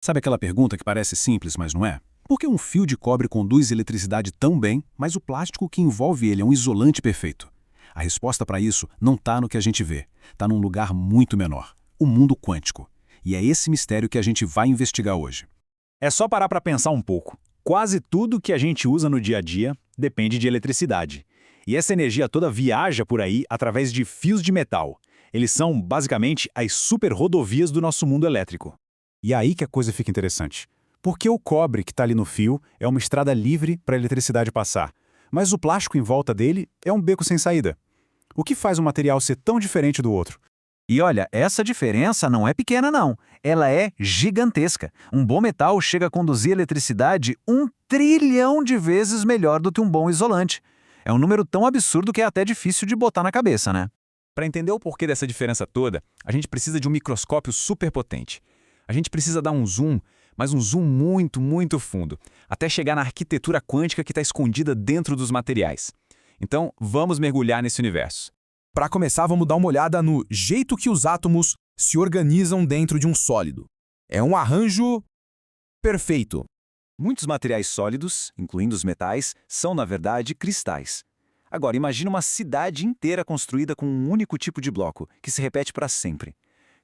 Sabe aquela pergunta que parece simples, mas não é? Por que um fio de cobre conduz eletricidade tão bem, mas o plástico que envolve ele é um isolante perfeito? A resposta para isso não está no que a gente vê, está num lugar muito menor, o mundo quântico. E é esse mistério que a gente vai investigar hoje. É só parar para pensar um pouco. Quase tudo que a gente usa no dia a dia depende de eletricidade. E essa energia toda viaja por aí através de fios de metal. Eles são, basicamente, as superrodovias do nosso mundo elétrico. E é aí que a coisa fica interessante. Porque o cobre que está ali no fio é uma estrada livre para a eletricidade passar, mas o plástico em volta dele é um beco sem saída. O que faz um material ser tão diferente do outro? E olha, essa diferença não é pequena não, ela é gigantesca. Um bom metal chega a conduzir eletricidade 1 trilhão de vezes melhor do que um bom isolante. É um número tão absurdo que é até difícil de botar na cabeça, né? Para entender o porquê dessa diferença toda, a gente precisa de um microscópio superpotente. A gente precisa dar um zoom, mas um zoom muito, muito fundo, até chegar na arquitetura quântica que está escondida dentro dos materiais. Então, vamos mergulhar nesse universo. Para começar, vamos dar uma olhada no jeito que os átomos se organizam dentro de um sólido. É um arranjo perfeito. Muitos materiais sólidos, incluindo os metais, são, na verdade, cristais. Agora, imagine uma cidade inteira construída com um único tipo de bloco, que se repete para sempre.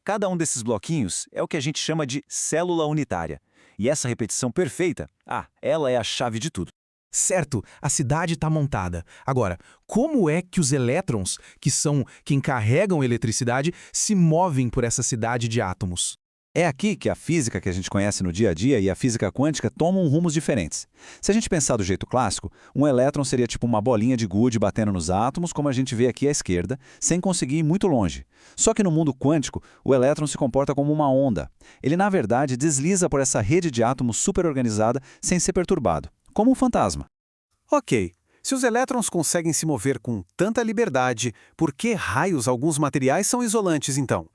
Cada um desses bloquinhos é o que a gente chama de célula unitária. E essa repetição perfeita, ela é a chave de tudo. Certo, a cidade está montada. Agora, como é que os elétrons, que são quem carregam a eletricidade, se movem por essa cidade de átomos? É aqui que a física que a gente conhece no dia a dia e a física quântica tomam rumos diferentes. Se a gente pensar do jeito clássico, um elétron seria tipo uma bolinha de gude batendo nos átomos, como a gente vê aqui à esquerda, sem conseguir ir muito longe. Só que no mundo quântico, o elétron se comporta como uma onda. Ele, na verdade, desliza por essa rede de átomos superorganizada sem ser perturbado, como um fantasma. Ok, se os elétrons conseguem se mover com tanta liberdade, por que raios alguns materiais são isolantes então?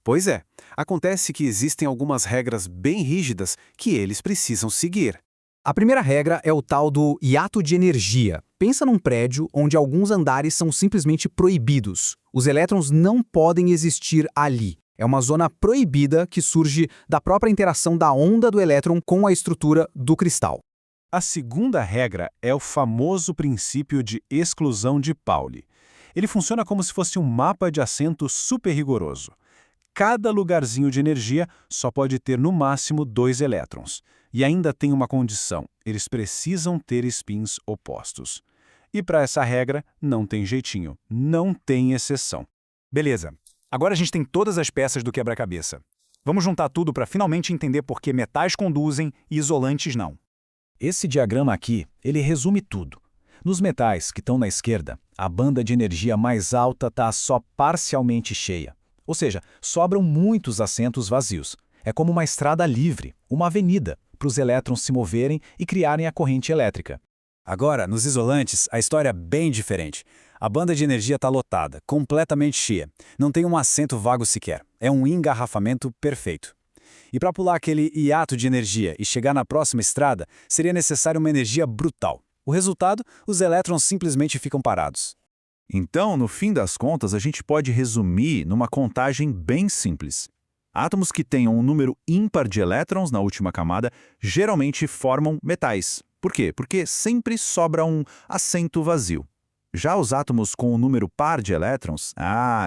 Pois é, acontece que existem algumas regras bem rígidas que eles precisam seguir. A primeira regra é o tal do hiato de energia. Pensa num prédio onde alguns andares são simplesmente proibidos. Os elétrons não podem existir ali. É uma zona proibida que surge da própria interação da onda do elétron com a estrutura do cristal. A segunda regra é o famoso princípio de exclusão de Pauli. Ele funciona como se fosse um mapa de assento super rigoroso. Cada lugarzinho de energia só pode ter no máximo 2 elétrons. E ainda tem uma condição, eles precisam ter spins opostos. E para essa regra, não tem jeitinho, não tem exceção. Beleza, agora a gente tem todas as peças do quebra-cabeça. Vamos juntar tudo para finalmente entender por que metais conduzem e isolantes não. Esse diagrama aqui, ele resume tudo. Nos metais que estão na esquerda, a banda de energia mais alta está só parcialmente cheia. Ou seja, sobram muitos assentos vazios. É como uma estrada livre, uma avenida, para os elétrons se moverem e criarem a corrente elétrica. Agora, nos isolantes, a história é bem diferente. A banda de energia está lotada, completamente cheia. Não tem um assento vago sequer. É um engarrafamento perfeito. E para pular aquele hiato de energia e chegar na próxima estrada, seria necessária uma energia brutal. O resultado, os elétrons simplesmente ficam parados. Então, no fim das contas, a gente pode resumir numa contagem bem simples. Átomos que tenham um número ímpar de elétrons na última camada geralmente formam metais. Por quê? Porque sempre sobra um assento vazio. Já os átomos com um número par de elétrons,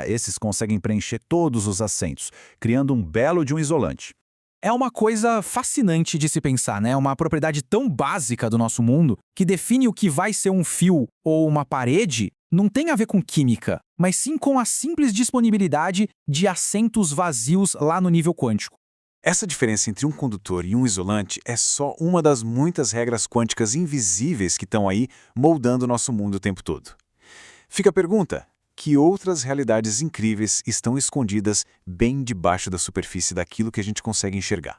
esses conseguem preencher todos os assentos, criando um belo de um isolante. É uma coisa fascinante de se pensar, né? Uma propriedade tão básica do nosso mundo que define o que vai ser um fio ou uma parede não tem a ver com química, mas sim com a simples disponibilidade de assentos vazios lá no nível quântico. Essa diferença entre um condutor e um isolante é só uma das muitas regras quânticas invisíveis que estão aí moldando o nosso mundo o tempo todo. Fica a pergunta: que outras realidades incríveis estão escondidas bem debaixo da superfície daquilo que a gente consegue enxergar?